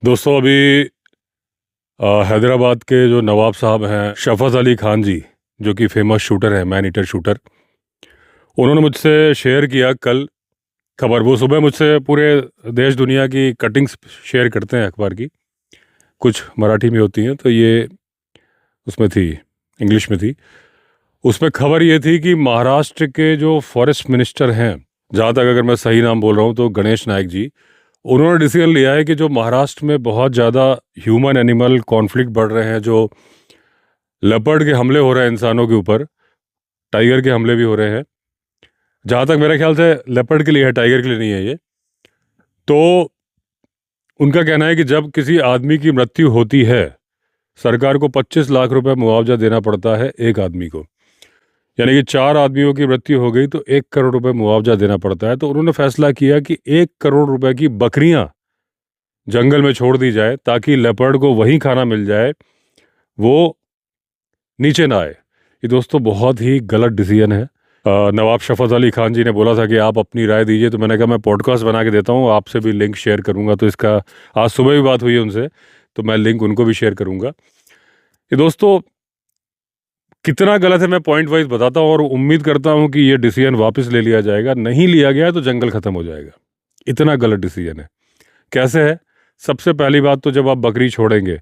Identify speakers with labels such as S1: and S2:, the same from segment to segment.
S1: दोस्तों अभी हैदराबाद के जो नवाब साहब हैं शफकत अली खान जी, जो कि फेमस शूटर हैं, मैन ईटर शूटर, उन्होंने मुझसे शेयर किया कल खबर। वो सुबह मुझसे पूरे देश दुनिया की कटिंग्स शेयर करते हैं अखबार की, कुछ मराठी में होती हैं, तो ये उसमें थी, इंग्लिश में थी। उसमें खबर ये थी कि महाराष्ट्र के जो फॉरेस्ट मिनिस्टर हैं, जहाँ तक अगर मैं सही नाम बोल रहा हूँ तो गणेश नायक जी, उन्होंने डिसीजन लिया है कि जो महाराष्ट्र में बहुत ज़्यादा ह्यूमन एनिमल कॉन्फ्लिक्ट बढ़ रहे हैं, जो लेपर्ड के हमले हो रहे हैं इंसानों के ऊपर, टाइगर के हमले भी हो रहे हैं, जहाँ तक मेरे ख्याल से लेपर्ड के लिए है, टाइगर के लिए नहीं है ये। तो उनका कहना है कि जब किसी आदमी की मृत्यु होती है, सरकार को 25 लाख रुपए मुआवजा देना पड़ता है एक आदमी को। यानी कि 4 आदमियों की मृत्यु हो गई तो 1 करोड़ रुपए मुआवजा देना पड़ता है। तो उन्होंने फैसला किया कि 1 करोड़ रुपए की बकरियां जंगल में छोड़ दी जाए ताकि लेपर्ड को वही खाना मिल जाए, वो नीचे ना आए। ये दोस्तों बहुत ही गलत डिसीजन है। नवाब शफकत अली खान जी ने बोला था कि आप अपनी राय दीजिए, तो मैंने कहा मैं पॉडकास्ट बना के देता हूँ, आपसे भी लिंक शेयर करूँगा। तो इसका आज सुबह भी बात हुई है उनसे, तो मैं लिंक उनको भी शेयर करूँगा। ये दोस्तों कितना गलत है मैं पॉइंट वाइज बताता हूँ, और उम्मीद करता हूँ कि ये डिसीजन वापस ले लिया जाएगा। नहीं लिया गया है तो जंगल खत्म हो जाएगा। इतना गलत डिसीजन है। कैसे है? सबसे पहली बात तो जब आप बकरी छोड़ेंगे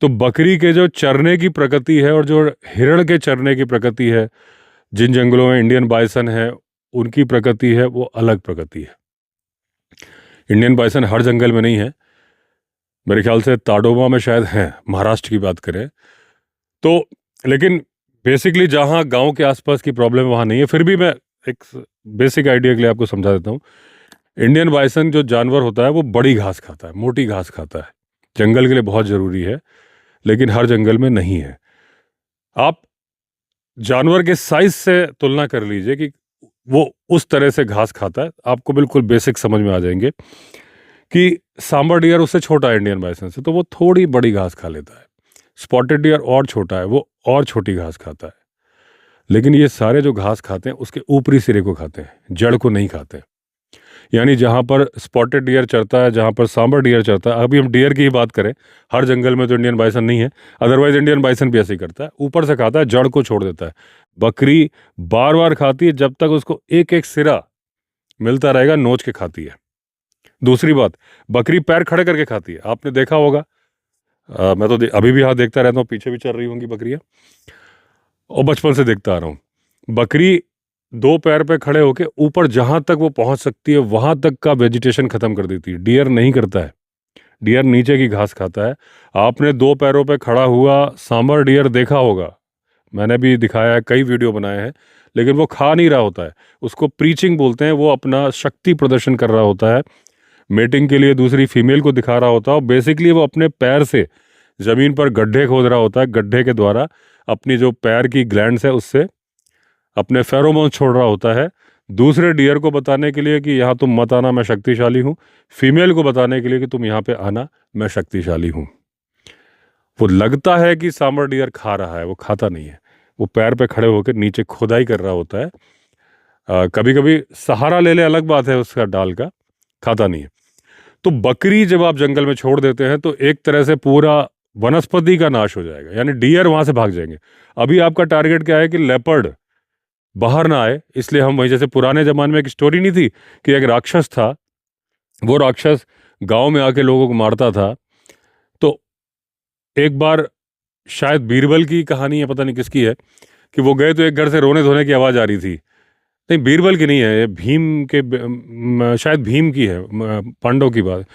S1: तो बकरी के जो चरने की प्रकृति है और जो हिरण के चरने की प्रकृति है, जिन जंगलों में इंडियन बाइसन है उनकी प्रकृति है, वो अलग प्रकृति है। इंडियन बाइसन हर जंगल में नहीं है, मेरे ख्याल से ताडोबा में शायद है, महाराष्ट्र की बात करें तो। लेकिन बेसिकली जहाँ गांव के आसपास की प्रॉब्लम है वहाँ नहीं है। फिर भी मैं एक बेसिक आइडिया के लिए आपको समझा देता हूँ। इंडियन बाइसन जो जानवर होता है वो बड़ी घास खाता है, मोटी घास खाता है, जंगल के लिए बहुत ज़रूरी है, लेकिन हर जंगल में नहीं है। आप जानवर के साइज से तुलना कर लीजिए कि वो उस तरह से घास खाता है, आपको बिल्कुल बेसिक समझ में आ जाएंगे कि सांबर डियर उससे छोटा है इंडियन बाइसन से, तो वो थोड़ी बड़ी घास खा लेता है। स्पॉटेड डियर और छोटा है, वो और छोटी घास खाता है। लेकिन ये सारे जो घास खाते हैं उसके ऊपरी सिरे को खाते हैं, जड़ को नहीं खाते। यानी जहाँ पर स्पॉटेड डियर चरता है, जहाँ पर सांबर डियर चरता है, अभी हम डियर की ही बात करें, हर जंगल में तो इंडियन बाइसन नहीं है, अदरवाइज इंडियन बाइसन भी ऐसे ही करता है, ऊपर से खाता है, जड़ को छोड़ देता है। बकरी बार बार खाती है, जब तक उसको एक एक सिरा मिलता रहेगा नोच के खाती है। दूसरी बात, बकरी पैर खड़े करके खाती है, आपने देखा होगा। मैं तो अभी भी हाथ देखता रहता हूँ, पीछे भी चल रही होंगी बकरियाँ, और बचपन से देखता आ रहा हूँ। बकरी 2 पैर पे खड़े होके ऊपर जहां तक वो पहुंच सकती है वहां तक का वेजिटेशन खत्म कर देती है। डियर नहीं करता है, डियर नीचे की घास खाता है। आपने 2 पैरों पे खड़ा हुआ सांबर डियर देखा होगा, मैंने भी दिखाया है, कई वीडियो बनाए हैं, लेकिन वो खा नहीं रहा होता है। उसको प्रीचिंग बोलते हैं, वो अपना शक्ति प्रदर्शन कर रहा होता है, मेटिंग के लिए दूसरी फीमेल को दिखा रहा होता है, और बेसिकली वो अपने पैर से ज़मीन पर गड्ढे खोद रहा होता है, गड्ढे के द्वारा अपनी जो पैर की ग्लैंड्स है उससे अपने फेरोमोन छोड़ रहा होता है, दूसरे डियर को बताने के लिए कि यहाँ तुम मत आना, मैं शक्तिशाली हूँ, फीमेल को बताने के लिए कि तुम यहाँ पे आना, मैं शक्तिशाली हूँ। वो लगता है कि सांबर डियर खा रहा है, वो खाता नहीं है, वो पैर पे खड़े होकर नीचे खुदाई कर रहा होता है। कभी कभी सहारा ले ले, अलग बात है उसका डाल का, खाता नहीं है। तो बकरी जब आप जंगल में छोड़ देते हैं तो एक तरह से पूरा वनस्पति का नाश हो जाएगा, यानी डियर वहां से भाग जाएंगे। अभी आपका टारगेट क्या है कि लेपर्ड बाहर ना आए, इसलिए हम वही, जैसे पुराने जमाने में एक स्टोरी नहीं थी कि एक राक्षस था, वो राक्षस गांव में आके लोगों को मारता था। तो एक बार, शायद बीरबल की कहानी है, पता नहीं किसकी है, कि वो गए तो एक घर से रोने धोने की आवाज़ आ रही थी। नहीं, बीरबल की नहीं है ये, भीम के शायद भीम की है, पांडव की बात,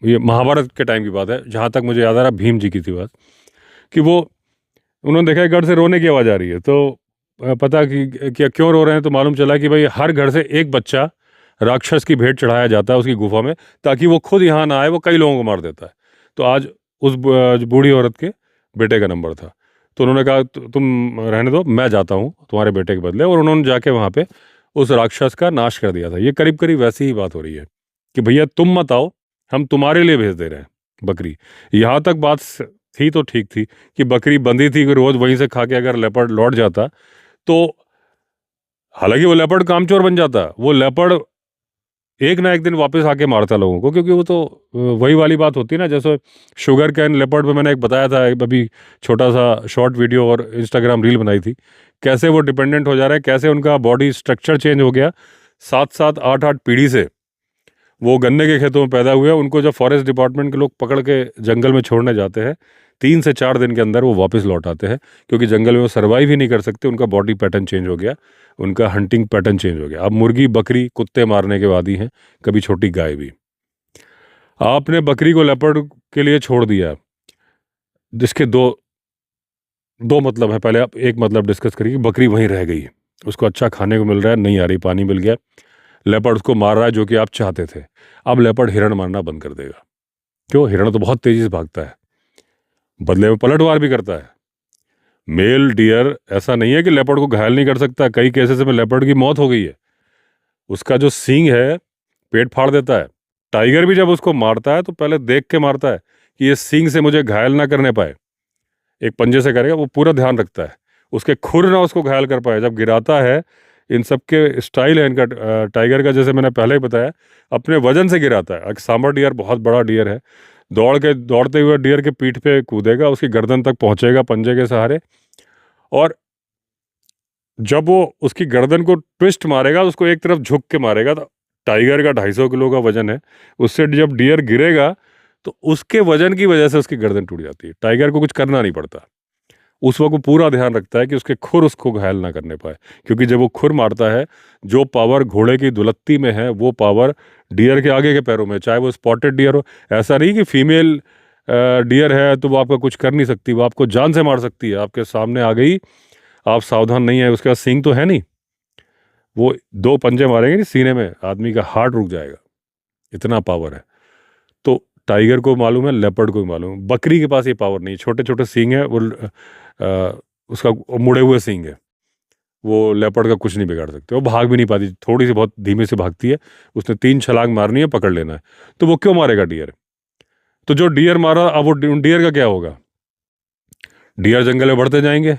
S1: ये महाभारत के टाइम की बात है, जहाँ तक मुझे याद आ रहा, भीम जी की थी बात, कि वो उन्होंने देखा घर से रोने की आवाज़ आ रही है। तो पता कि क्या क्यों रो रहे हैं, तो मालूम चला कि भाई हर घर से एक बच्चा राक्षस की भेंट चढ़ाया जाता है उसकी गुफा में, ताकि वो खुद यहाँ ना आए, वो कई लोगों को मार देता है। तो आज उस बूढ़ी औरत के बेटे का नंबर था, तो उन्होंने कहा तुम रहने दो, मैं जाता हूँ तुम्हारे बेटे के बदले, और उन्होंने जाके वहाँ पे उस राक्षस का नाश कर दिया था। ये करीब करीब वैसी ही बात हो रही है कि भैया तुम मत आओ, हम तुम्हारे लिए भेज दे रहे हैं बकरी। यहाँ तक बात थी तो ठीक थी कि बकरी बंधी थी कि रोज वहीं से खा के अगर लेपर्ड लौट जाता तो, हालांकि वो लेपर्ड कामचोर बन जाता, वो लेपर्ड एक ना एक दिन वापस आके मारता लोगों को, क्योंकि वो तो वही वाली बात होती है ना, जैसे शुगर कैन लेपर्ड पे मैंने एक बताया था, अभी छोटा सा शॉर्ट वीडियो और इंस्टाग्राम रील बनाई थी, कैसे वो डिपेंडेंट हो जा रहा है, कैसे उनका बॉडी स्ट्रक्चर चेंज हो गया। 7-7 8-8 पीढ़ी से वो गन्ने के खेतों में पैदा हुए, उनको जब फॉरेस्ट डिपार्टमेंट के लोग पकड़ के जंगल में छोड़ने जाते हैं, 3 से 4 दिन के अंदर वो वापस लौट आते हैं, क्योंकि जंगल में वो सर्वाइव ही नहीं कर सकते, उनका बॉडी पैटर्न चेंज हो गया, उनका हंटिंग पैटर्न चेंज हो गया। अब मुर्गी बकरी कुत्ते मारने के वादी हैं, कभी छोटी गाय भी। आपने बकरी को लेपर्ड के लिए छोड़ दिया, जिसके दो दो मतलब है। पहले आप एक मतलब डिस्कस करिए, बकरी वहीं रह गई, उसको अच्छा खाने को मिल रहा है, नहीं आ रही, पानी मिल गया, लेपर्ड उसको मार रहा है जो कि आप चाहते थे। अब लेपर्ड हिरण मारना बंद कर देगा। क्यों? हिरण तो बहुत तेजी से भागता है, बदले में पलटवार भी करता है। मेल डियर ऐसा नहीं है कि लेपर्ड को घायल नहीं कर सकता, कई केसेस में लेपर्ड की मौत हो गई है। उसका जो सींग है पेट फाड़ देता है। टाइगर भी जब उसको मारता है तो पहले देख के मारता है कि ये सींग से मुझे घायल ना करने पाए, एक पंजे से करेगा, वो पूरा ध्यान रखता है उसके खुर ना उसको घायल कर पाए जब गिराता है। इन सब के स्टाइल है इनका। टाइगर का जैसे मैंने पहले ही बताया, अपने वजन से गिराता है। एक सांबर डियर बहुत बड़ा डियर है, दौड़ते हुए डियर के पीठ पे कूदेगा, उसकी गर्दन तक पहुंचेगा पंजे के सहारे, और जब वो उसकी गर्दन को ट्विस्ट मारेगा, उसको एक तरफ झुक के मारेगा। तो टाइगर का 250 किलो का वजन है, उससे जब डियर गिरेगा तो उसके वजन की वजह से उसकी गर्दन टूट जाती है। टाइगर को कुछ करना नहीं पड़ता, उस वक्त वो पूरा ध्यान रखता है कि उसके खुर उसको घायल ना करने पाए, क्योंकि जब वो खुर मारता है, जो पावर घोड़े की दुलत्ती में है वो पावर डियर के आगे के पैरों में, चाहे वो स्पॉटेड डियर हो। ऐसा नहीं कि फीमेल डियर है तो वो आपका कुछ कर नहीं सकती, वो आपको जान से मार सकती है। आपके सामने आ गई, आप सावधान नहीं है, उसके पास सींग तो है नहीं, वो 2 पंजे मारेंगे नहीं सीने में, आदमी का हार्ट रुक जाएगा, इतना पावर है। तो टाइगर को मालूम है, लेपर्ड को भी मालूम है, बकरी के पास ये पावर नहीं है। छोटे छोटे सींग है, वो उसका मुड़े हुए सींग है, वो लेपर्ड का कुछ नहीं बिगाड़ सकते। वो भाग भी नहीं पाती, थोड़ी सी बहुत धीमे से भागती है, उसने 3 छलांग मारनी है, पकड़ लेना है। तो वो क्यों मारेगा डियर? तो जो डियर मारा, अब वो डियर का क्या होगा? डियर जंगल में बढ़ते जाएंगे,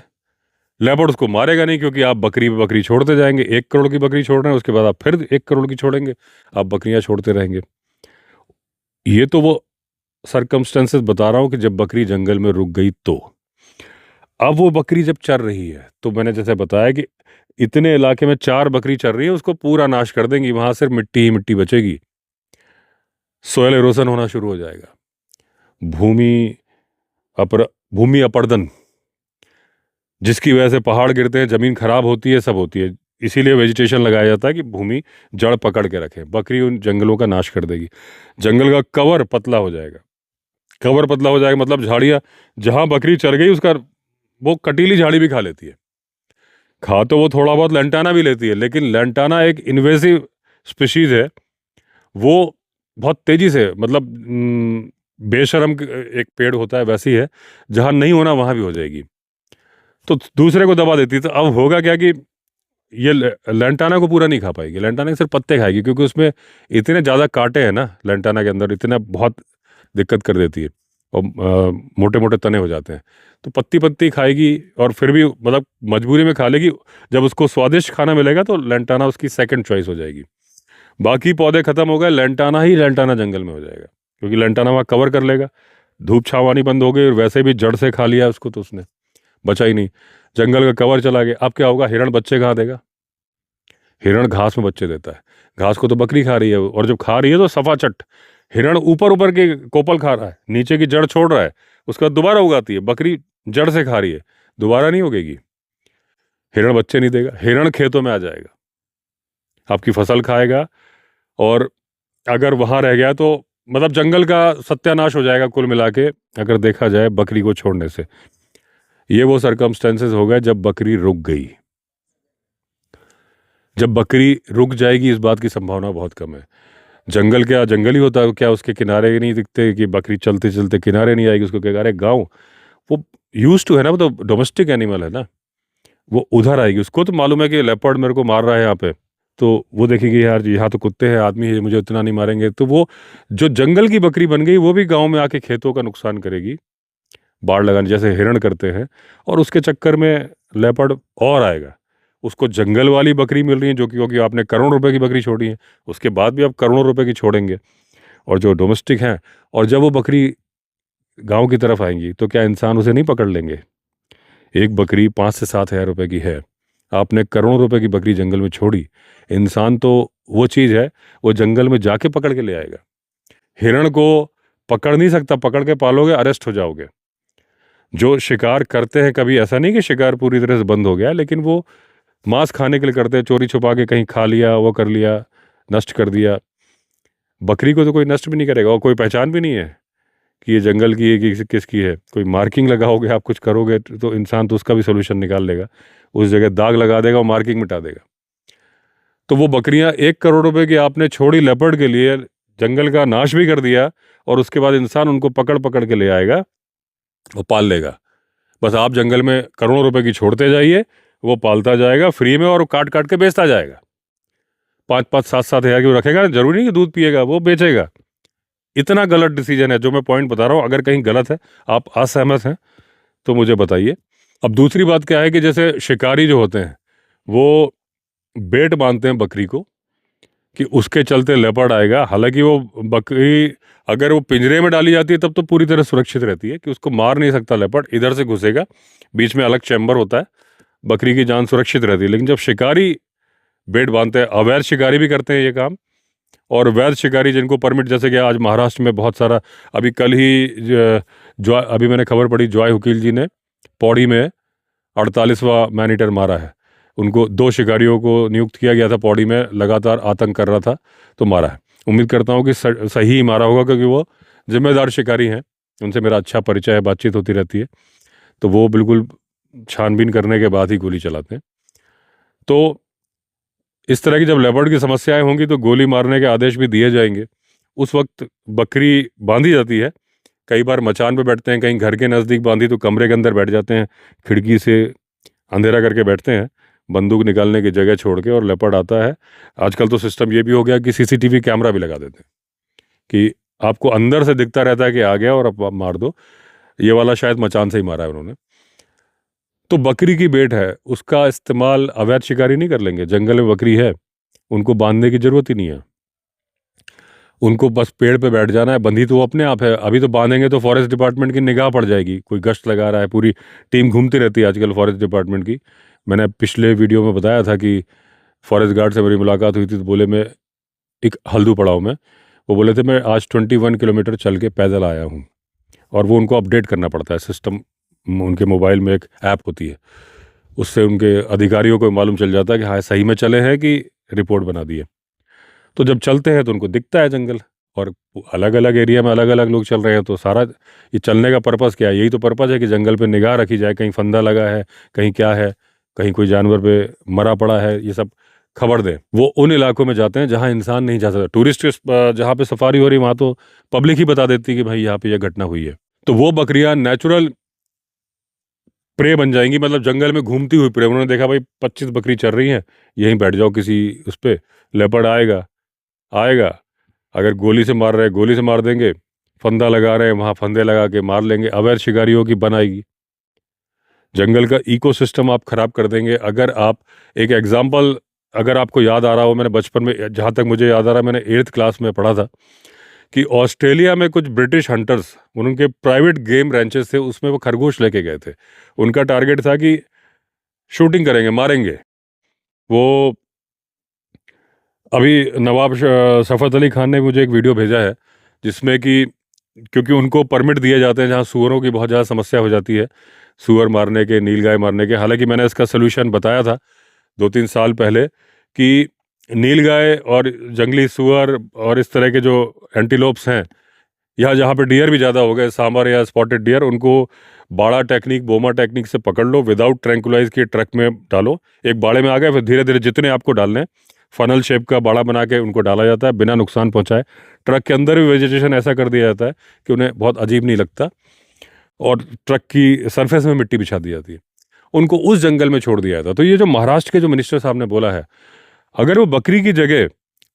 S1: लेपर्ड उसको मारेगा नहीं, क्योंकि आप बकरी पे बकरी छोड़ते जाएंगे। 1 करोड़ की बकरी छोड़ रहे हैं, उसके बाद आप फिर 1 करोड़ की छोड़ेंगे, आप बकरियां छोड़ते रहेंगे। ये तो वो सरकमस्टेंसेस बता रहा हूं कि जब बकरी जंगल में रुक गई तो। अब वो बकरी जब चर रही है, तो मैंने जैसे बताया कि इतने इलाके में 4 बकरी चर रही है, उसको पूरा नाश कर देंगी, वहां सिर्फ मिट्टी ही मिट्टी बचेगी, सोयल एरोशन होना शुरू हो जाएगा, भूमि भूमि अपरदन, जिसकी वजह से पहाड़ गिरते हैं, जमीन खराब होती है, सब होती है। इसीलिए वेजिटेशन लगाया जाता है कि भूमि जड़ पकड़ के रखे। बकरी उन जंगलों का नाश कर देगी, जंगल का कवर पतला हो जाएगा। कवर पतला हो जाएगा मतलब झाड़ियाँ, जहाँ बकरी चर गई उसका, वो कटीली झाड़ी भी खा लेती है। खा तो वो थोड़ा बहुत लेंटाना भी लेती है, लेकिन लेंटाना एक इन्वेसिव स्पीशीज है, वो बहुत तेजी से, मतलब बेशरम एक पेड़ होता है वैसी है, जहाँ नहीं होना वहाँ भी हो जाएगी, तो दूसरे को दबा देती है। तो अब होगा क्या कि ये लेंटाना को पूरा नहीं खा पाएगी, लेंटाना के सिर्फ पत्ते खाएगी, क्योंकि उसमें इतने ज़्यादा कांटे हैं ना लेंटाना के अंदर, इतना बहुत दिक्कत कर देती है, और मोटे मोटे तने हो जाते हैं। तो पत्ती पत्ती खाएगी, और फिर भी मतलब मजबूरी में खा लेगी। जब उसको स्वादिष्ट खाना मिलेगा तो लेंटाना उसकी सेकंड चॉइस हो जाएगी। बाकी पौधे खत्म हो गए, लेंटाना ही लेंटाना जंगल में हो जाएगा, क्योंकि लेंटाना वहाँ कवर कर लेगा, धूप छाँव आनी बंद हो गई, और वैसे भी जड़ से खा लिया उसको, तो उसने बचा ही नहीं, जंगल का कवर चला गया। अब क्या होगा? हिरण बच्चे कहाँ देगा? हिरण घास में बच्चे देता है, घास को तो बकरी खा रही है, और जब खा रही है तो सफाचट, हिरण ऊपर ऊपर के कोपल खा रहा है, नीचे की जड़ छोड़ रहा है, उसका दोबारा उगाती है। बकरी जड़ से खा रही है, दोबारा नहीं उगेगी, हिरण बच्चे नहीं देगा, हिरण खेतों में आ जाएगा, आपकी फसल खाएगा, और अगर वहां रह गया तो मतलब जंगल का सत्यानाश हो जाएगा कुल मिला के, अगर देखा जाए बकरी को छोड़ने से। ये वो सरकमस्टेंसेस हो गए जब बकरी रुक गई। जब बकरी रुक जाएगी, इस बात की संभावना बहुत कम है। जंगल क्या जंगल ही होता है क्या? उसके किनारे नहीं दिखते कि बकरी चलते चलते किनारे नहीं आएगी? उसको क्या, अरे गाँव वो यूज टू है ना, वो तो डोमेस्टिक एनिमल है ना, वो उधर आएगी। उसको तो मालूम है कि लेपर्ड मेरे को मार रहा है यहाँ पे, तो वो देखेगी यार यहाँ तो कुत्ते हैं, आदमी है, मुझे उतना नहीं मारेंगे। तो वो जो जंगल की बकरी बन गई, वो भी गांव में आके खेतों का नुकसान करेगी, बाड़ लगाने जैसे हिरण करते हैं, और उसके चक्कर में लेपर्ड और आएगा, उसको जंगल वाली बकरी मिल रही है, जो कि क्योंकि आपने करोड़ रुपए की बकरी छोड़ी है, उसके बाद भी आप करोड़ों रुपए की छोड़ेंगे। और जो डोमेस्टिक हैं, और जब वो बकरी गांव की तरफ आएंगी तो क्या इंसान उसे नहीं पकड़ लेंगे? एक बकरी 5 से 7 हज़ार रुपए की है, आपने करोड़ों रुपए की बकरी जंगल में छोड़ी, इंसान तो वो चीज़ है, वो जंगल में जाके पकड़ के ले आएगा। हिरण को पकड़ नहीं सकता, पकड़ के पालोगे अरेस्ट हो जाओगे। जो शिकार करते हैं, कभी ऐसा नहीं कि शिकार पूरी तरह से बंद हो गया, लेकिन वो मांस खाने के लिए करते हैं, चोरी छुपा के कहीं खा लिया, वो कर लिया, नष्ट कर दिया। बकरी को तो कोई नष्ट भी नहीं करेगा, और कोई पहचान भी नहीं है कि ये जंगल की है कि किसकी है। कोई मार्किंग लगाओगे, आप कुछ करोगे तो इंसान तो उसका भी सोल्यूशन निकाल लेगा, उस जगह दाग लगा देगा और मार्किंग मिटा देगा। तो वो बकरियां 1 करोड़ रुपए की आपने छोड़ी लेपर्ड के लिए, जंगल का नाश भी कर दिया, और उसके बाद इंसान उनको पकड़ पकड़ के ले आएगा और पाल लेगा। बस आप जंगल में करोड़ों रुपए की छोड़ते जाइए, वो पालता जाएगा फ्री में, और वो काट काट के बेचता जाएगा। 5-5, 7-7 हज़ार की वो रखेगा, जरूरी नहीं कि दूध पिएगा, वो बेचेगा। इतना गलत डिसीजन है। जो मैं पॉइंट बता रहा हूँ, अगर कहीं गलत है, आप असहमत हैं तो मुझे बताइए। अब दूसरी बात क्या है कि जैसे शिकारी जो होते हैं, वो बेट बांधते हैं बकरी को कि उसके चलते लेपर्ड आएगा। हालांकि वो बकरी अगर वो पिंजरे में डाली जाती है तब तो पूरी तरह सुरक्षित रहती है कि उसको मार नहीं सकता लेपर्ड, इधर से घुसेगा, बीच में अलग चैम्बर होता है, बकरी की जान सुरक्षित रहती है। लेकिन जब शिकारी बेट बांधते हैं, अवैध शिकारी भी करते हैं ये काम, और वैध शिकारी जिनको परमिट, जैसे कि आज महाराष्ट्र में बहुत सारा, अभी कल ही जो अभी मैंने खबर पढ़ी, जॉय हुकील जी ने पौड़ी में 48वां मैनीटर मारा है। उनको 2 शिकारियों को नियुक्त किया गया था, पौड़ी में लगातार आतंक कर रहा था तो मारा है। उम्मीद करता हूँ कि सही मारा होगा, क्योंकि वो जिम्मेदार शिकारी हैं, उनसे मेरा अच्छा परिचय है, बातचीत होती रहती है, तो वो बिल्कुल छानबीन करने के बाद ही गोली चलाते हैं। तो इस तरह की जब लेपर्ड की समस्याएं होंगी तो गोली मारने के आदेश भी दिए जाएंगे। उस वक्त बकरी बांधी जाती है, कई बार मचान पे बैठते हैं, कहीं घर के नज़दीक बांधी तो कमरे के अंदर बैठ जाते हैं, खिड़की से अंधेरा करके बैठते हैं, बंदूक निकालने की जगह छोड़ के, और लेपर्ड आता है। आजकल तो सिस्टम ये भी हो गया कि सीसीटीवी कैमरा भी लगा देते हैं कि आपको अंदर से दिखता रहता है कि आ गया और अब आप मार दो। ये वाला शायद मचान से ही मारा है उन्होंने। तो बकरी की बेट है, उसका इस्तेमाल अवैध शिकारी नहीं कर लेंगे। जंगल में बकरी है, उनको बांधने की जरूरत ही नहीं है, उनको बस पेड़ पे बैठ जाना है, बंधी तो वो अपने आप है। अभी तो बांधेंगे तो फॉरेस्ट डिपार्टमेंट की निगाह पड़ जाएगी, कोई गश्त लगा रहा है, पूरी टीम घूमती रहती है आजकल फॉरेस्ट डिपार्टमेंट की। मैंने पिछले वीडियो में बताया था कि फॉरेस्ट गार्ड से मेरी मुलाकात हुई थी, तो बोले, मैं एक हल्दू पड़ाव में, वो बोले थे मैं आज 21 किलोमीटर चल के पैदल आया हूँ। और वो उनको अपडेट करना पड़ता है सिस्टम, उनके मोबाइल में एक ऐप होती है, उससे उनके अधिकारियों को मालूम चल जाता है कि हाँ सही में चले हैं कि रिपोर्ट बना दी है। तो जब चलते हैं तो उनको दिखता है जंगल, और अलग अलग एरिया में अलग अलग लोग चल रहे हैं, तो सारा ये चलने का पर्पज़ क्या है? यही तो पर्पज़ है कि जंगल पे निगाह रखी जाए, कहीं फंदा लगा है, कहीं क्या है, कहीं कोई जानवर पे मरा पड़ा है, ये सब खबर दें। वो उन इलाकों में जाते हैं जहाँ इंसान नहीं जा सकता। टूरिस्ट जहाँ पे सफारी हो रही वहाँ तो पब्लिक ही बता देती है कि भाई यहाँ पे यह घटना हुई है। तो वो बकरियां नेचुरल प्रे बन जाएंगी, मतलब जंगल में घूमती हुई प्रे। उन्होंने देखा भाई 25 बकरी चल रही हैं, यहीं बैठ जाओ किसी उस पर, लेपर्ड आएगा आएगा, अगर गोली से मार रहे हैं गोली से मार देंगे, फंदा लगा रहे हैं वहाँ फंदे लगा के मार लेंगे। अवैध शिकारियों की बनाएगी, जंगल का इकोसिस्टम आप खराब कर देंगे। अगर आप एक एग्जाम्पल, अगर आपको याद आ रहा हो, मैंने बचपन में, जहाँ तक मुझे याद आ रहा है, मैंने 8th क्लास में पढ़ा था कि ऑस्ट्रेलिया में कुछ ब्रिटिश हंटर्स, उनके प्राइवेट गेम रेंचेस थे, उसमें वो खरगोश लेके गए थे। उनका टारगेट था कि शूटिंग करेंगे, मारेंगे। वो अभी नवाब सफ़त अली खान ने मुझे एक वीडियो भेजा है, जिसमें कि क्योंकि उनको परमिट दिए जाते हैं जहाँ सुअरों की बहुत ज़्यादा समस्या हो जाती है, सुअर मारने के, नीलगाय मारने के। हालांकि मैंने इसका सलूशन बताया था 2-3 साल पहले कि नीलगाय और जंगली सुअर और इस तरह के जो एंटीलोप्स हैं, यहाँ जहाँ पे डियर भी ज़्यादा हो गए, सांबर या स्पॉटेड डियर, उनको बाड़ा टेक्निक, बोमा टेक्निक से पकड़ लो, विदाउट ट्रैंकुलाइज के ट्रक में डालो। एक बाड़े में आ गए, फिर धीरे धीरे जितने आपको डालने हैं, फनल शेप का बाड़ा बना के उनको डाला जाता है बिना नुकसान पहुंचाए। ट्रक के अंदर भी वेजिटेशन ऐसा कर दिया जाता है कि उन्हें बहुत अजीब नहीं लगता, और ट्रक की सरफेस में मिट्टी बिछा दी जाती है। उनको उस जंगल में छोड़ दिया जाता। तो ये जो महाराष्ट्र के जो मिनिस्टर साहब ने बोला है, अगर वो बकरी की जगह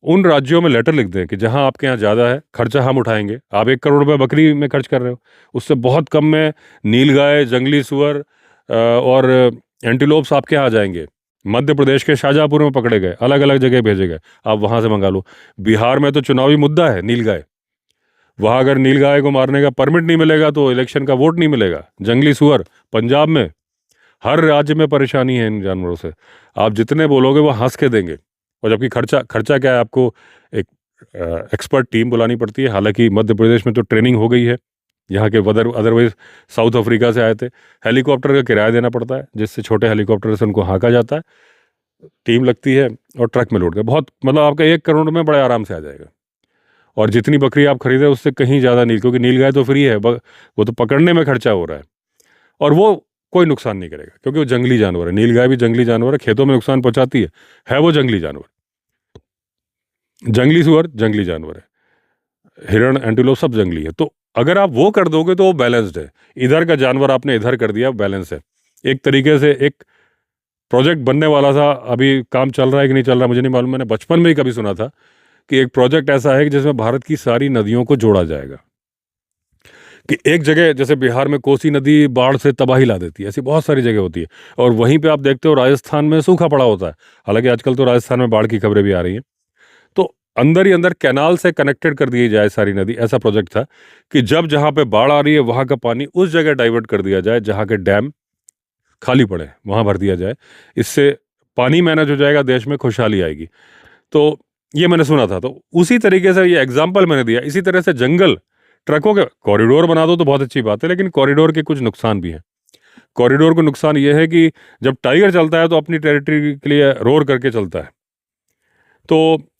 S1: उन राज्यों में लेटर लिख दें कि जहां आपके यहाँ ज़्यादा है, खर्चा हम उठाएंगे, आप 1 करोड़ रुपए बकरी में खर्च कर रहे हो, उससे बहुत कम में नीलगाय, जंगली सुअर और एंटीलोप्स आपके यहाँ आ जाएंगे। मध्य प्रदेश के शाहजहाँपुर में पकड़े गए, अलग अलग जगह भेजे गए, आप वहां से मंगा लो। बिहार में तो चुनावी मुद्दा है नीलगाय, वहां अगर नीलगाय को मारने का परमिट नहीं मिलेगा तो इलेक्शन का वोट नहीं मिलेगा। जंगली सुअर पंजाब में, हर राज्य में परेशानी है इन जानवरों से। आप जितने बोलोगे वो हंस के देंगे। और जबकि खर्चा खर्चा क्या है, आपको एक एक्सपर्ट टीम बुलानी पड़ती है। हालांकि मध्य प्रदेश में तो ट्रेनिंग हो गई है, यहाँ के अदरवाइज साउथ अफ्रीका से आए थे। हेलीकॉप्टर का किराया देना पड़ता है, जिससे छोटे हेलीकॉप्टर से उनको हाँका जाता है, टीम लगती है और ट्रक में लोड कर, बहुत मतलब आपका 1 करोड़ में बड़े आराम से आ जाएगा। और जितनी बकरी आप खरीदे उससे कहीं ज़्यादा नील, क्योंकि नीलगाय तो फ्री है, वो तो पकड़ने में खर्चा हो रहा है। और वो कोई नुकसान नहीं करेगा क्योंकि वो जंगली जानवर है। नीलगाय भी जंगली जानवर है, खेतों में नुकसान पहुंचाती है वो जंगली जानवर। जंगली सुअर जंगली जानवर है, हिरण एंटीलोप सब जंगली है। तो अगर आप वो कर दोगे तो वो बैलेंस्ड है। इधर का जानवर आपने इधर कर दिया, बैलेंस है। एक तरीके से एक प्रोजेक्ट बनने वाला था, अभी काम चल रहा है कि नहीं चल रहा मुझे नहीं मालूम। मैंने बचपन में ही कभी सुना था कि एक प्रोजेक्ट ऐसा है कि जिसमें भारत की सारी नदियों को जोड़ा जाएगा। कि एक जगह जैसे बिहार में कोसी नदी बाढ़ से तबाही ला देती है, ऐसी बहुत सारी जगह होती है। और वहीं पे आप देखते हो राजस्थान में सूखा पड़ा होता है। हालांकि आजकल तो राजस्थान में बाढ़ की खबरें भी आ रही हैं। तो अंदर ही अंदर कैनाल से कनेक्टेड कर दिए जाए सारी नदी, ऐसा प्रोजेक्ट था कि जब जहां पे बाढ़ आ रही है वहां का पानी उस जगह डाइवर्ट कर दिया जाए जहां के डैम खाली पड़े, वहां भर दिया जाए। इससे पानी मैनेज हो जाएगा, देश में खुशहाली आएगी। तो ये मैंने सुना था, तो उसी तरीके से ये एग्जाम्पल मैंने दिया। इसी तरह से जंगल, ट्रकों के कॉरिडोर बना दो तो बहुत अच्छी बात है, लेकिन कॉरिडोर के कुछ नुकसान भी हैं। कॉरिडोर को नुकसान ये है कि जब टाइगर चलता है तो अपनी टेरिटरी के लिए रोर करके चलता है। तो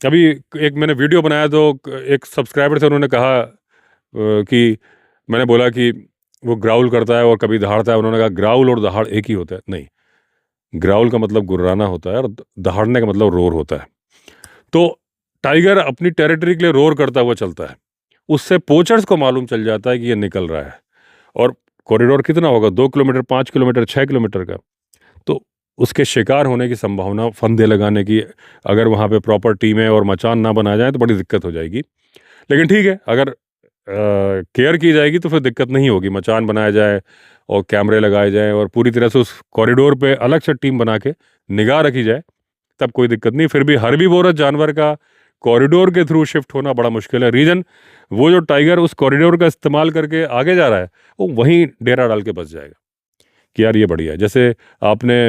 S1: अभी एक मैंने वीडियो बनाया तो एक सब्सक्राइबर से उन्होंने कहा कि मैंने बोला कि वो ग्राउल करता है और कभी दहाड़ता है। उन्होंने कहा ग्राउल और दहाड़ एक ही होता है। नहीं, ग्राउल का मतलब गुर्राना होता है और दहाड़ने का मतलब रोर होता है। तो टाइगर अपनी टेरिटरी के लिए रोर करता हुआ चलता है, उससे पोचर्स को मालूम चल जाता है कि ये निकल रहा है। और कॉरिडोर कितना होगा, 2 किलोमीटर, 5 किलोमीटर, 6 किलोमीटर का। तो उसके शिकार होने की संभावना, फंदे लगाने की, अगर वहाँ पे प्रॉपर टीमें और मचान ना बनाया जाए तो बड़ी दिक्कत हो जाएगी। लेकिन ठीक है, अगर केयर की जाएगी तो फिर दिक्कत नहीं होगी। मचान बनाया जाए और कैमरे लगाए जाएं और पूरी तरह से उस कॉरिडोर पे अलग से टीम बना के निगाह रखी जाए, तब कोई दिक्कत नहीं। फिर भी हर्बीवोरस जानवर का कॉरिडोर के थ्रू शिफ्ट होना बड़ा मुश्किल है। रीजन, वो जो टाइगर उस कॉरिडोर का इस्तेमाल करके आगे जा रहा है, वो वहीं डेरा डाल के बस जाएगा कि यार ये बढ़िया है। जैसे आपने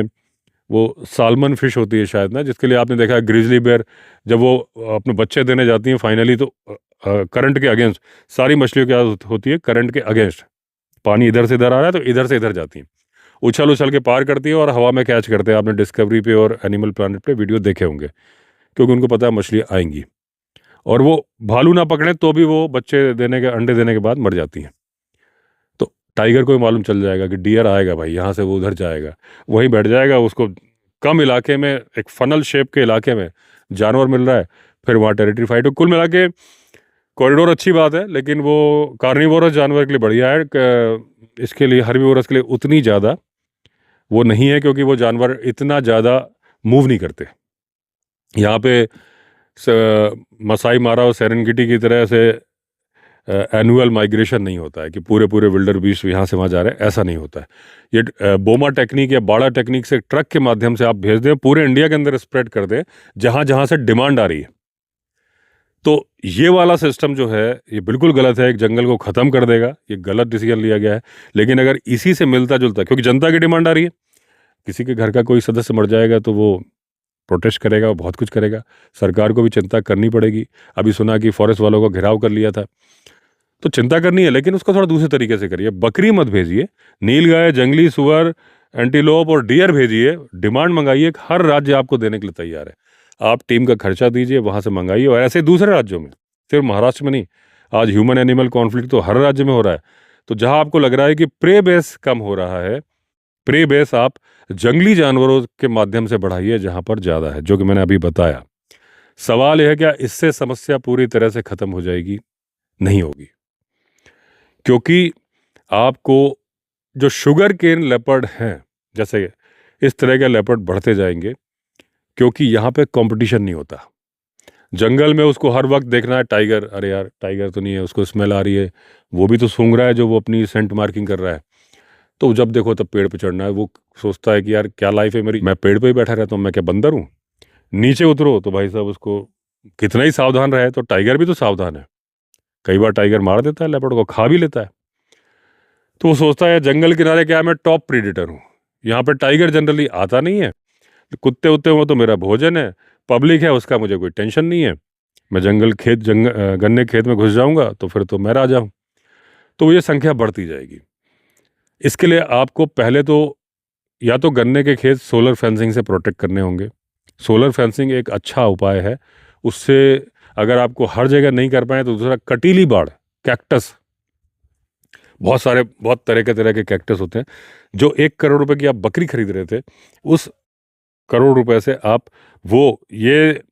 S1: वो सालमन फिश होती है शायद ना, जिसके लिए आपने देखा है ग्रिजली बेयर जब वो अपने बच्चे देने जाती हैं फाइनली, तो करंट के अगेंस्ट, सारी मछलियों क्या होती है, करंट के अगेंस्ट। पानी इधर से इधर आ रहा है तो इधर से इधर जाती हैं, उछल उछल के पार करती है और हवा में कैच करते हैं। आपने डिस्कवरी पे और एनिमल प्लानट पे वीडियो देखे होंगे, क्योंकि उनको पता है मछलियाँ आएंगी। और वो भालू ना पकड़े तो भी वो बच्चे देने के, अंडे देने के बाद मर जाती हैं। तो टाइगर को भी मालूम चल जाएगा कि डियर आएगा भाई, यहाँ से वो उधर जाएगा, वहीं बैठ जाएगा। उसको कम इलाके में, एक फनल शेप के इलाके में जानवर मिल रहा है, फिर वहाँ टेरिटरी फाइट हो। कुल मिला के कॉरिडोर अच्छी बात है, लेकिन वो कार्निवोरस जानवर के लिए बढ़िया है। इसके लिए हर्बीवोरस के लिए उतनी ज़्यादा वो नहीं है, क्योंकि वो जानवर इतना ज़्यादा मूव नहीं करते। यहाँ पे मसाई मारा और सेरेंगेटी की तरह से एनुअल माइग्रेशन नहीं होता है कि पूरे पूरे विल्डर बीस्ट यहाँ से वहाँ जा रहे हैं, ऐसा नहीं होता है। ये बोमा टेक्निक या बाड़ा टेक्निक से ट्रक के माध्यम से आप भेज दें, पूरे इंडिया के अंदर स्प्रेड कर दें जहाँ जहाँ से डिमांड आ रही है। तो ये वाला सिस्टम जो है ये बिल्कुल गलत है, एक जंगल को ख़त्म कर देगा। ये गलत डिसीजन लिया गया है। लेकिन अगर इसी से मिलता जुलता, क्योंकि जनता की डिमांड आ रही है, किसी के घर का कोई सदस्य मर जाएगा तो वो प्रोटेस्ट करेगा, वो बहुत कुछ करेगा, सरकार को भी चिंता करनी पड़ेगी। अभी सुना कि फॉरेस्ट वालों को घेराव कर लिया था, तो चिंता करनी है, लेकिन उसको थोड़ा दूसरे तरीके से करिए। बकरी मत भेजिए, नीलगाय, जंगली सुअर, एंटीलोप और डियर भेजिए, डिमांड मंगाइए। हर राज्य आपको देने के लिए तैयार है। आप टीम का खर्चा दीजिए, वहाँ से मंगाइए। और ऐसे दूसरे राज्यों में, सिर्फ महाराष्ट्र में नहीं, आज ह्यूमन एनिमल कॉन्फ्लिक्ट तो हर राज्य में हो रहा है। तो जहाँ आपको लग रहा है कि प्रे बेस कम हो रहा है, प्रे बेस आप जंगली जानवरों के माध्यम से बढ़ाइए जहाँ पर ज़्यादा है, जो कि मैंने अभी बताया। सवाल यह है क्या इससे समस्या पूरी तरह से ख़त्म हो जाएगी? नहीं होगी, क्योंकि आपको जो शुगर केन लेपर्ड हैं, जैसे इस तरह के लेपर्ड बढ़ते जाएंगे, क्योंकि यहाँ पे कंपटीशन नहीं होता। जंगल में उसको हर वक्त देखना है टाइगर, अरे यार टाइगर तो नहीं है, उसको स्मेल आ रही है, वो भी तो सूंघ रहा है जो वो अपनी सेंट मार्किंग कर रहा है। तो जब देखो तब पेड़ पे चढ़ना है। वो सोचता है कि यार क्या लाइफ है मेरी, मैं पेड़ पे ही बैठा रहता हूँ, मैं क्या बंदर हूँ। नीचे उतरो तो भाई साहब उसको कितना ही सावधान रहे तो टाइगर भी तो सावधान है, कई बार टाइगर मार देता है, लेपर्ड को खा भी लेता है। तो वो सोचता है जंगल किनारे क्या मैं टॉप प्रीडेटर हूँ, यहाँ पे टाइगर जनरली आता नहीं है, कुत्ते उत्ते वो तो मेरा भोजन है, पब्लिक है उसका मुझे कोई टेंशन नहीं है, मैं गन्ने खेत में घुस जाऊंगा तो फिर तो मैं राजा हूँ। तो ये संख्या बढ़ती जाएगी। इसके लिए आपको पहले तो या तो गन्ने के खेत सोलर फेंसिंग से प्रोटेक्ट करने होंगे। सोलर फेंसिंग एक अच्छा उपाय है। उससे अगर आपको हर जगह नहीं कर पाए तो दूसरा कटीली बाड़, कैक्टस, बहुत तरह के कैक्टस होते हैं। जो 1 करोड़ रुपए की आप बकरी खरीद रहे थे, उस करोड़ रुपए से आप वो ये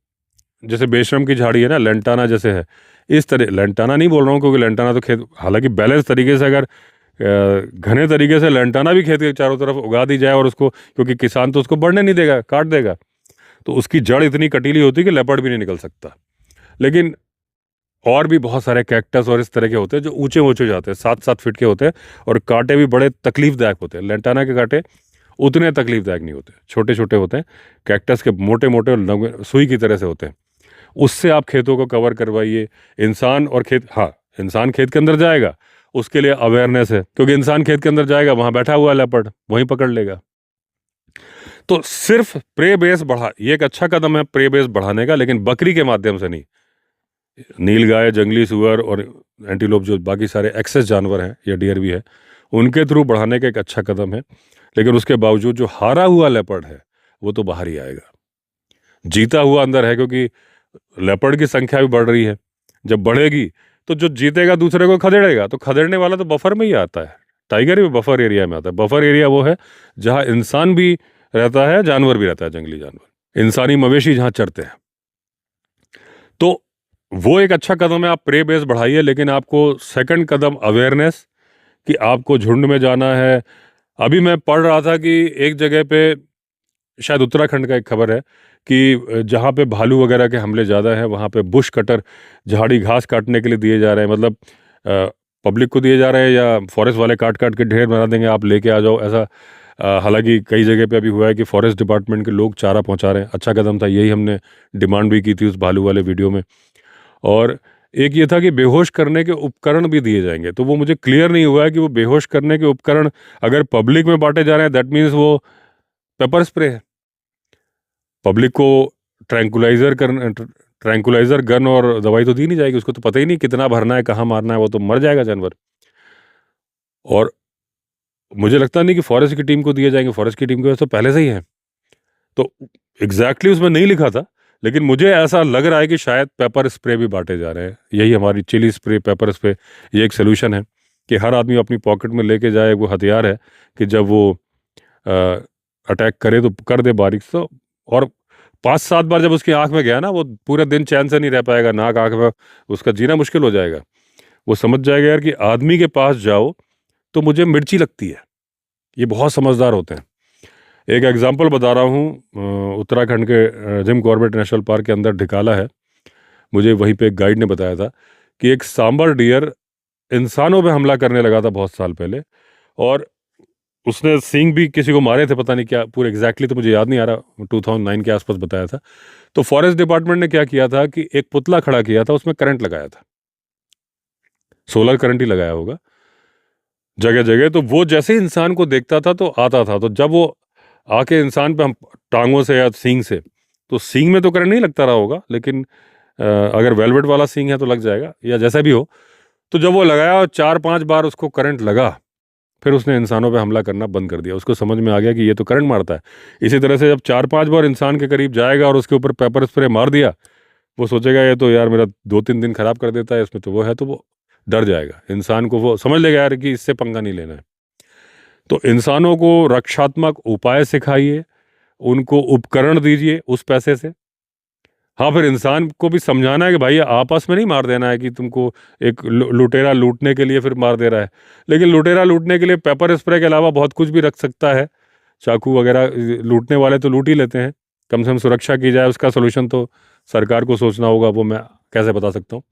S1: जैसे बेशरम की झाड़ी है ना, लेंटाना जैसे है, इस तरह लेंटाना नहीं बोल रहा हूँ क्योंकि लेंटाना तो खेत, हालांकि बैलेंस तरीके से अगर घने तरीके से लेंटाना भी खेत के चारों तरफ उगा दी जाए और उसको, क्योंकि किसान तो उसको बढ़ने नहीं देगा, काट देगा, तो उसकी जड़ इतनी कटीली होती है कि लेपर्ड भी नहीं निकल सकता। लेकिन और भी बहुत सारे कैक्टस और इस तरह के होते हैं जो ऊंचे ऊंचे जाते हैं, 7-7 फीट के होते हैं और कांटे भी बड़े तकलीफदायक होते हैं। लेंटाना के कांटे उतने तकलीफदायक नहीं होते, छोटे छोटे होते हैं। कैक्टस के मोटे मोटे सुई की तरह से होते हैं। उससे आप खेतों को कवर करवाइए। इंसान और खेत, हाँ इंसान खेत के अंदर जाएगा, उसके लिए अवेयरनेस है, क्योंकि इंसान खेत के अंदर जाएगा वहां बैठा हुआ लेपर्ड वहीं पकड़ लेगा। तो सिर्फ प्रे बेस बढ़ा, ये एक अच्छा कदम है प्रे बेस बढ़ाने का, लेकिन बकरी के माध्यम से नहीं। नीलगाय, जंगली सुअर और एंटीलोप जो बाकी सारे एक्सेस जानवर हैं या डियर भी है, उनके थ्रू बढ़ाने का एक अच्छा कदम है। लेकिन उसके बावजूद जो हारा हुआ लेपर्ड है वो तो बाहर ही आएगा। जीता हुआ अंदर है, क्योंकि लेपर्ड की संख्या भी बढ़ रही है। जब बढ़ेगी तो जो जीतेगा दूसरे को खदेड़ेगा, तो खदेड़ने वाला तो बफर में ही आता है। टाइगर भी बफर एरिया में आता है। बफर एरिया वो है जहां इंसान भी रहता है, जानवर भी रहता है, जंगली जानवर, इंसानी मवेशी जहां चरते हैं। तो वो एक अच्छा कदम है, आप प्रे बेस बढ़ाइए। लेकिन आपको सेकंड कदम अवेयरनेस, कि आपको झुंड में जाना है। अभी मैं पढ़ रहा था कि एक जगह पे, शायद उत्तराखंड का एक खबर है, कि जहाँ पे भालू वगैरह के हमले ज़्यादा हैं वहाँ पे बुश कटर झाड़ी घास काटने के लिए दिए जा रहे हैं। मतलब पब्लिक को दिए जा रहे हैं या फॉरेस्ट वाले काट काट के ढेर बना देंगे, आप लेके आ जाओ, ऐसा। हालांकि कई जगह पे अभी हुआ है कि फॉरेस्ट डिपार्टमेंट के लोग चारा पहुंचा रहे हैं। अच्छा कदम था, यही हमने डिमांड भी की थी उस भालू वाले वीडियो में। और एक ये था कि बेहोश करने के उपकरण भी दिए जाएंगे। तो वो मुझे क्लियर नहीं हुआ है कि वो बेहोश करने के उपकरण अगर पब्लिक में बांटे जा रहे हैं, दैट मीन्स वो पेपर स्प्रे है। पब्लिक को ट्रैंकुलाइजर गन और दवाई तो दी नहीं जाएगी, उसको तो पता ही नहीं कितना भरना है, कहाँ मारना है, वो तो मर जाएगा जानवर। और मुझे लगता नहीं कि फॉरेस्ट की टीम को दिए जाएंगे, फॉरेस्ट की टीम के पास तो पहले से ही है। तो एग्जैक्टली उसमें नहीं लिखा था, लेकिन मुझे ऐसा लग रहा है कि शायद पेपर स्प्रे भी बांटे जा रहे हैं। यही हमारी चिली स्प्रे, पेपर स्प्रे, ये एक सोल्यूशन है कि हर आदमी अपनी पॉकेट में लेके जाए। वो हथियार है कि जब वो अटैक करे तो कर दे बारीक से। और 5-7 बार जब उसकी आंख में गया ना, वो पूरे दिन चैन से नहीं रह पाएगा, नाक आंख में उसका जीना मुश्किल हो जाएगा। वो समझ जाएगा यार कि आदमी के पास जाओ तो मुझे मिर्ची लगती है। ये बहुत समझदार होते हैं। एक एग्जाम्पल बता रहा हूँ, उत्तराखंड के जिम कॉर्बेट नेशनल पार्क के अंदर ढिकाला है। मुझे वहीं पे एक गाइड ने बताया था कि एक सांबर डियर इंसानों पे हमला करने लगा था बहुत साल पहले, और उसने सींग भी किसी को मारे थे, पता नहीं क्या, पूरे एग्जैक्टली तो मुझे याद नहीं आ रहा, 2009 के आसपास बताया था। तो फॉरेस्ट डिपार्टमेंट ने क्या किया था कि एक पुतला खड़ा किया था, उसमें करंट लगाया था, सोलर करंट ही लगाया होगा जगह जगह। तो वो जैसे ही इंसान को देखता था तो आता था। तो जब वो आके इंसान पे हम टांगों से या सींग से, तो सींग में तो करंट नहीं लगता रहा होगा, लेकिन अगर वेलवेट वाला सींग है तो लग जाएगा, या जैसा भी हो। तो जब वो लगाया और 4-5 बार उसको करंट लगा, फिर उसने इंसानों पे हमला करना बंद कर दिया। उसको समझ में आ गया कि ये तो करंट मारता है। इसी तरह से जब 4-5 बार इंसान के करीब जाएगा और उसके ऊपर पेपर स्प्रे मार दिया, वो सोचेगा ये तो यार मेरा 2-3 दिन खराब कर देता है, इसमें तो वो है, तो वो डर जाएगा। इंसान को वो समझ लेगा यार कि इससे पंगा नहीं लेना है। तो इंसानों को रक्षात्मक उपाय सिखाइए, उनको उपकरण दीजिए उस पैसे से। हाँ, फिर इंसान को भी समझाना है कि भाई आपस में नहीं मार देना है कि तुमको एक लुटेरा लूटने के लिए फिर मार दे रहा है। लेकिन लुटेरा लूटने के लिए पेपर स्प्रे के अलावा बहुत कुछ भी रख सकता है, चाकू वगैरह। लूटने वाले तो लूट ही लेते हैं, कम से कम सुरक्षा की जाए, उसका सोल्यूशन तो सरकार को सोचना होगा, वो मैं कैसे बता सकता हूँ।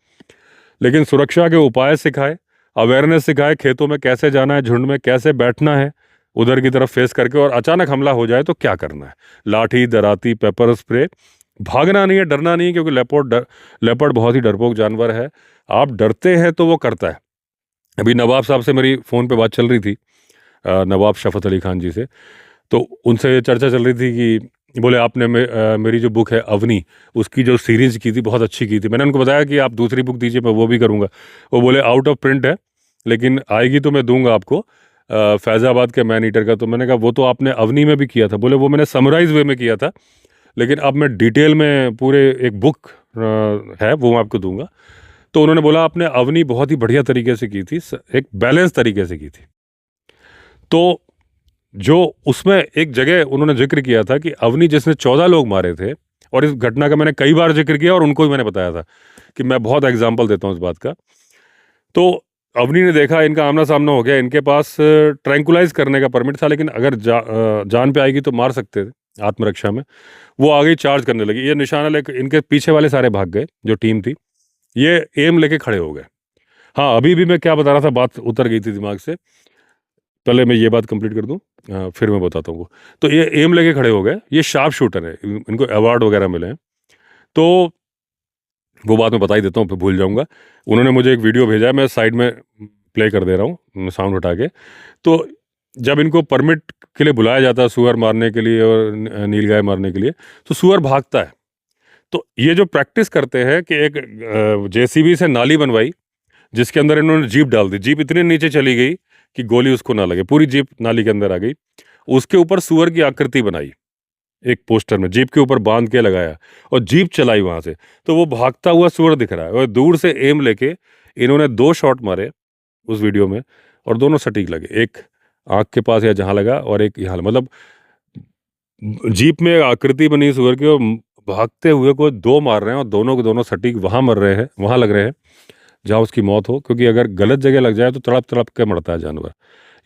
S1: लेकिन सुरक्षा के उपाय सिखाए, अवेयरनेस सिखाए, खेतों में कैसे जाना है, झुंड में कैसे बैठना है, उधर की तरफ फेस करके, और अचानक हमला हो जाए तो क्या करना है। लाठी, दराती, पेपर स्प्रे, भागना नहीं है, डरना नहीं है, क्योंकि लेपर्ड बहुत ही डरपोक जानवर है। आप डरते हैं तो वो करता है। अभी नवाब साहब से मेरी फ़ोन पे बात चल रही थी, नवाब शफ़त अली खान जी से, तो उनसे चर्चा चल रही थी कि बोले आपने मेरी जो बुक है अवनी, उसकी जो सीरीज़ की थी बहुत अच्छी की थी। मैंने उनको बताया कि आप दूसरी बुक दीजिए, मैं वो भी करूँगा। वो बोले आउट ऑफ प्रिंट है, लेकिन आएगी तो मैं दूंगा आपको, फैज़ाबाद के मैन ईटर का। तो मैंने कहा वो तो आपने अवनी में भी किया था। बोले वो मैंने समराइज वे में किया था, लेकिन अब मैं डिटेल में पूरे एक बुक है वो मैं आपको दूंगा। तो उन्होंने बोला आपने अवनी बहुत ही बढ़िया तरीके से की थी, एक बैलेंस तरीके से की थी। तो जो उसमें एक जगह उन्होंने जिक्र किया था कि अवनी जिसने 14 लोग मारे थे, और इस घटना का मैंने कई बार जिक्र किया और उनको भी मैंने बताया था कि मैं बहुत एग्जाम्पल देता हूँ इस बात का। तो अवनी ने देखा इनका आमना सामना हो गया, इनके पास ट्रैंकुलाइज करने का परमिट था, लेकिन अगर जान पे आएगी तो मार सकते थे आत्मरक्षा में। वो आगे चार्ज करने लगी, ये निशाना लेकर इनके पीछे वाले सारे भाग गए, जो टीम थी ये एम लेके खड़े हो गए। हाँ, अभी भी मैं क्या बता रहा था, बात उतर गई थी दिमाग से, पहले मैं ये बात कंप्लीट कर दूं, फिर मैं बताता हूँ वो। तो ये एम लेके खड़े हो गए, ये शार्प शूटर है, इनको अवार्ड वगैरह मिले हैं। तो वो बात मैं बता ही देता हूँ, फिर भूल जाऊँगा। उन्होंने मुझे एक वीडियो भेजा है, मैं साइड में प्ले कर दे रहा हूँ साउंड हटा के। तो जब इनको परमिट के लिए बुलाया जाता है सुअर मारने के लिए और नीलगाय मारने के लिए, तो सुअर भागता है। तो ये जो प्रैक्टिस करते हैं कि एक जेसीबी से नाली बनवाई, जिसके अंदर इन्होंने जीप डाल दी, जीप इतने नीचे चली गई कि गोली उसको ना लगे, पूरी जीप नाली के अंदर आ गई। उसके ऊपर सुअर की आकृति बनाई, एक पोस्टर में जीप के ऊपर बांध के लगाया, और जीप चलाई वहां से। तो वो भागता हुआ सुअर दिख रहा है, और दूर से एम लेके इन्होंने 2 शॉट मारे उस वीडियो में, और दोनों सटीक लगे, एक आंख के पास या जहां लगा और एक यहाँ, मतलब जीप में आकृति बनी सुअर की, और भागते हुए को 2 मार रहे हैं, और दोनों के दोनों सटीक वहां मर रहे हैं, वहां लग रहे हैं जहां उसकी मौत हो, क्योंकि अगर गलत जगह लग जाए तो तड़प तड़प के मरता है जानवर।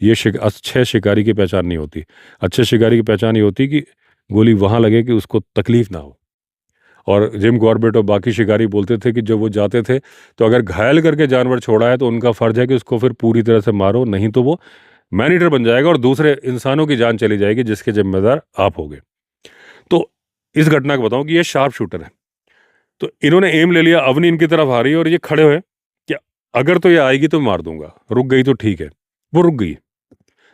S1: ये अच्छे शिकारी की पहचान नहीं होती। अच्छे शिकारी की पहचान ये होती कि गोली वहां लगे कि उसको तकलीफ ना हो। और जिम कॉर्बेट और बाकी शिकारी बोलते थे कि जब वो जाते थे तो अगर घायल करके जानवर छोड़ा है तो उनका फर्ज है कि उसको फिर पूरी तरह से मारो, नहीं तो वो मैनीटर बन जाएगा और दूसरे इंसानों की जान चली जाएगी, जिसके जिम्मेदार आप होगे। तो इस घटना को बताऊं कि ये शार्प शूटर है। तो इन्होंने एम ले लिया, अवनी इनकी तरफ आ रही है, और ये खड़े हुए कि अगर तो ये आएगी तो मार दूंगा। रुक गई तो ठीक है, वो रुक गई।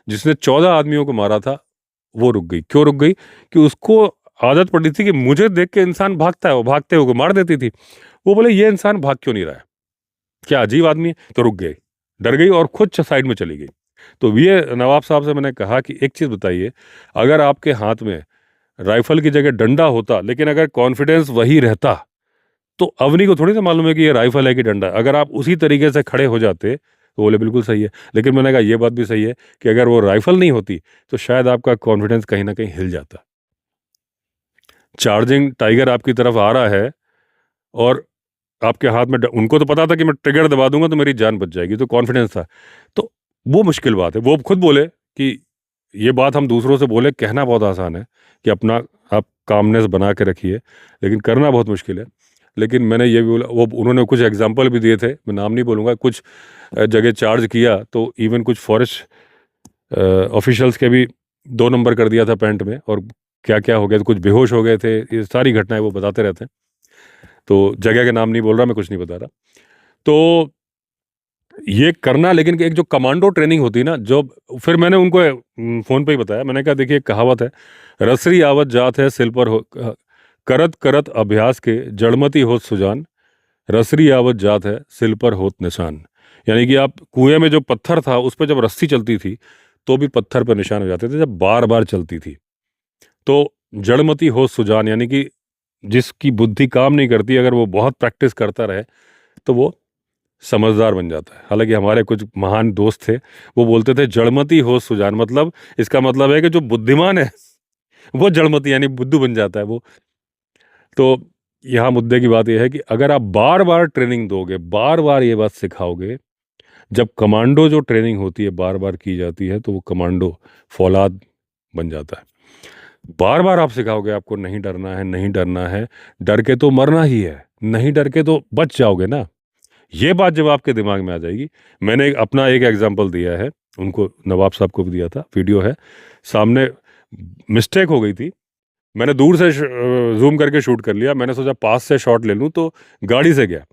S1: जिसने 14 आदमियों को मारा था वो रुक गई। क्यों रुक गई? कि उसको आदत पड़ी थी कि मुझे देख के इंसान भागता है, वो भागते हुए मार देती थी। वो बोले ये इंसान भाग क्यों नहीं रहा है, क्या अजीब आदमी है। तो रुक गई, डर गई और खुद साइड में चली गई। तो ये नवाब साहब से मैंने कहा कि एक चीज़ बताइए, अगर आपके हाथ में राइफल की जगह डंडा होता, लेकिन अगर कॉन्फिडेंस वही रहता, तो अवनी को थोड़ी ना मालूम है कि ये राइफल है कि डंडा है। अगर आप उसी तरीके से खड़े हो जाते तो बोले बिल्कुल सही है। लेकिन मैंने कहा ये बात भी सही है कि अगर वो राइफल नहीं होती तो शायद आपका कॉन्फिडेंस कहीं ना कहीं हिल जाता। चार्जिंग टाइगर आपकी तरफ आ रहा है और आपके हाथ में उनको तो पता था कि मैं ट्रिगर दबा दूंगा तो मेरी जान बच जाएगी, तो कॉन्फिडेंस था। तो वो मुश्किल बात है। वो खुद बोले कि ये बात हम दूसरों से बोले, कहना बहुत आसान है कि अपना आप कामनेस बना के रखिए, लेकिन करना बहुत मुश्किल है। लेकिन मैंने ये भी बोला, वो उन्होंने कुछ एग्जाम्पल भी दिए थे, मैं नाम नहीं बोलूँगा। कुछ जगह चार्ज किया तो इवन कुछ फॉरेस्ट ऑफिशियल्स के भी 2 नंबर कर दिया था पैंट में, और क्या क्या हो गया, तो कुछ बेहोश हो गए थे। ये सारी घटनाएं वो बताते रहते हैं। तो जगह के नाम नहीं बोल रहा, मैं कुछ नहीं बता रहा। तो ये करना, लेकिन एक जो कमांडो ट्रेनिंग होती है ना, जो फिर मैंने उनको फ़ोन पे ही बताया। मैंने कहा देखिए कहावत है, रसरी आवत जात है सिल पर हो, करत करत अभ्यास के जड़मती होत सुजान, रसरी आवत जात है सिल पर होत निशान। यानी कि आप कुएं में जो पत्थर था उस पर जब रस्सी चलती थी तो भी पत्थर पर निशान हो जाते थे, जब बार बार चलती थी। तो जड़मती होत सुजान यानी कि जिसकी बुद्धि काम नहीं करती, अगर वो बहुत प्रैक्टिस करता रहे तो वो समझदार बन जाता है। हालांकि हमारे कुछ महान दोस्त थे, वो बोलते थे जड़मती हो सुजान, मतलब इसका मतलब है कि जो बुद्धिमान है वो जड़मती यानी बुद्धू बन जाता है वो। तो यहाँ मुद्दे की बात यह है कि अगर आप बार बार ट्रेनिंग दोगे, बार बार ये बात सिखाओगे, जब कमांडो जो ट्रेनिंग होती है बार बार की जाती है तो वो कमांडो फौलाद बन जाता है। बार बार आप सिखाओगे आपको नहीं डरना है, नहीं डरना है, डर के तो मरना ही है, नहीं डर के तो बच जाओगे ना। ये बात जब आपके दिमाग में आ जाएगी। मैंने अपना एक एग्जाम्पल दिया है उनको नवाब साहब को भी दिया था, वीडियो है सामने। मिस्टेक हो गई थी, मैंने दूर से जूम करके शूट कर लिया, मैंने सोचा पास से शॉट ले लूँ, तो गाड़ी से गया,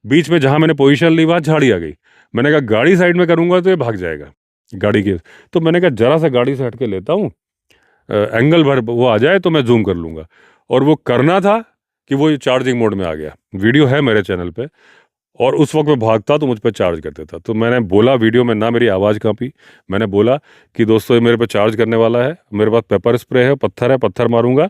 S1: बीच में जहाँ मैंने पोजीशन ली वहाँ झाड़ी आ गई। मैंने कहा गाड़ी साइड में करूँगा तो ये भाग जाएगा गाड़ी की, तो मैंने कहा जरा सा गाड़ी से हट के लेता हूँ, एंगल भर वो आ जाए तो मैं जूम कर लूँगा। और वो करना था कि वो चार्जिंग मोड में आ गया, वीडियो है मेरे चैनल पे, और उस वक्त मैं भागता तो मुझ पर चार्ज कर देता। तो मैंने बोला वीडियो में, ना मेरी आवाज़ कांपी, मैंने बोला कि दोस्तों ये मेरे पे चार्ज करने वाला है, मेरे पास पेपर स्प्रे है, पत्थर मारूंगा।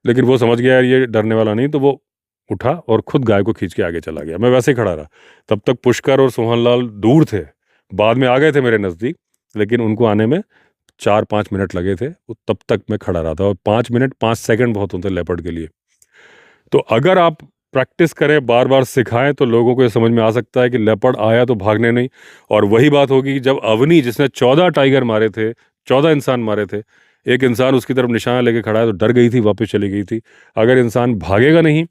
S1: लेकिन वो समझ गया यार ये डरने वाला नहीं, तो वो उठा और खुद गाय को खींच के आगे चला गया। मैं वैसे ही खड़ा रहा। तब तक पुष्कर और सोहनलाल दूर थे, बाद में आ गए थे मेरे नज़दीक, लेकिन उनको आने में 4-5 मिनट लगे थे। तब तक मैं खड़ा रहा था, और 5 मिनट 5 सेकंड बहुत होते हैं लेपर्ड के लिए। तो अगर आप प्रैक्टिस करें, बार बार सिखाएं, तो लोगों को ये समझ में आ सकता है कि लेपर्ड आया तो भागने नहीं। और वही बात होगी जब अवनी, जिसने 14 टाइगर मारे थे, 14 इंसान मारे थे, एक इंसान उसकी तरफ निशाना लेके खड़ा है तो डर गई थी, वापस चली गई थी। अगर इंसान भागेगा नहीं,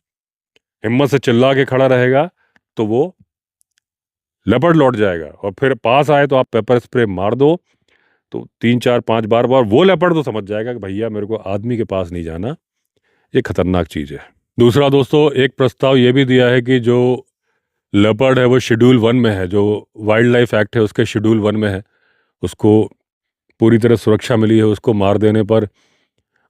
S1: हिम्मत से चिल्ला के खड़ा रहेगा, तो वो लेपर्ड लौट जाएगा। और फिर पास आए तो आप पेपर स्प्रे मार दो, तो 3-4-5 बार वो लेपर्ड तो समझ जाएगा कि भैया मेरे को आदमी के पास नहीं जाना, ये खतरनाक चीज़ है। दूसरा दोस्तों, एक प्रस्ताव ये भी दिया है कि जो लेपर्ड है वो शेड्यूल 1 में है, जो वाइल्ड लाइफ एक्ट है उसके शेड्यूल 1 में है, उसको पूरी तरह सुरक्षा मिली है। उसको मार देने पर,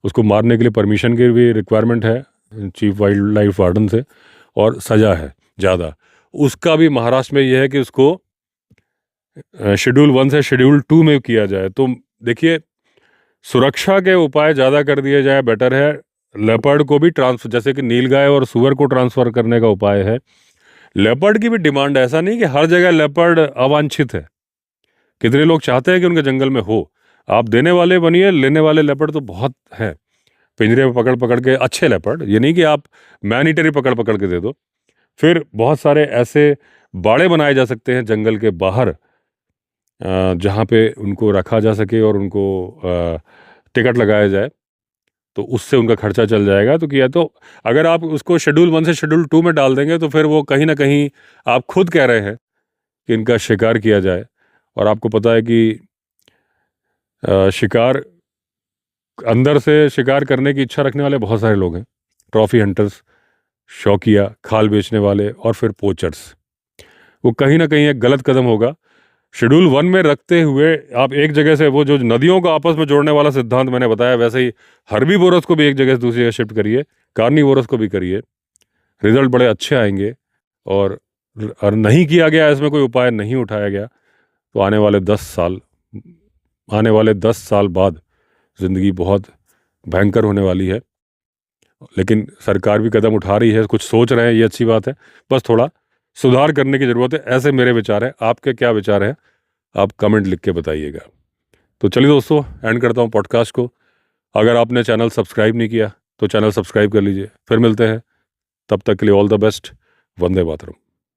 S1: उसको मारने के लिए परमिशन की भी रिक्वायरमेंट है चीफ वाइल्ड लाइफ वार्डन से, और सज़ा है ज़्यादा। उसका भी महाराष्ट्र में यह है कि उसको शेड्यूल 1 से शेड्यूल 2 में किया जाए। तो देखिए, सुरक्षा के उपाय ज़्यादा कर दिए जाए, बेटर है। लेपर्ड को भी ट्रांसफर, जैसे कि नीलगाय और सुअर को ट्रांसफ़र करने का उपाय है, लेपर्ड की भी डिमांड है। ऐसा नहीं कि हर जगह लेपर्ड अवांछित है, कितने लोग चाहते हैं कि उनके जंगल में हो। आप देने वाले बनिए, लेने वाले लेपर्ड तो बहुत हैं, पिंजरे में पकड़ पकड़ के अच्छे लेपर्ड, ये नहीं कि आप मैन ईटर ही पकड़ पकड़ के दे दो। फिर बहुत सारे ऐसे बाड़े बनाए जा सकते हैं जंगल के बाहर, जहाँ पे उनको रखा जा सके और उनको टिकट लगाया जाए, तो उससे उनका खर्चा चल जाएगा। तो किया, तो अगर आप उसको शेड्यूल 1 से शेड्यूल 2 में डाल देंगे, तो फिर वो कहीं ना कहीं आप खुद कह रहे हैं कि इनका शिकार किया जाए। और आपको पता है कि शिकार, अंदर से शिकार करने की इच्छा रखने वाले बहुत सारे लोग हैं, ट्रॉफी हंटर्स, शौकिया, खाल बेचने वाले, और फिर पोचर्स। वो कहीं ना कहीं एक गलत कदम होगा। शेड्यूल 1 में रखते हुए आप एक जगह से, वो जो नदियों को आपस में जोड़ने वाला सिद्धांत मैंने बताया, वैसे ही हर्बीवोरस को भी एक जगह से दूसरी जगह शिफ्ट करिए, कार्निवोरस को भी करिए, रिजल्ट बड़े अच्छे आएंगे। और नहीं किया गया, इसमें कोई उपाय नहीं उठाया गया, तो आने वाले 10 साल बाद ज़िंदगी बहुत भयंकर होने वाली है। लेकिन सरकार भी कदम उठा रही है, कुछ सोच रहे हैं, ये अच्छी बात है। बस थोड़ा सुधार करने की ज़रूरत है। ऐसे मेरे विचार हैं, आपके क्या विचार हैं, आप कमेंट लिख के बताइएगा। तो चलिए दोस्तों, एंड करता हूँ पॉडकास्ट को। अगर आपने चैनल सब्सक्राइब नहीं किया तो चैनल सब्सक्राइब कर लीजिए। फिर मिलते हैं, तब तक के लिए all the best. Vande Mataram.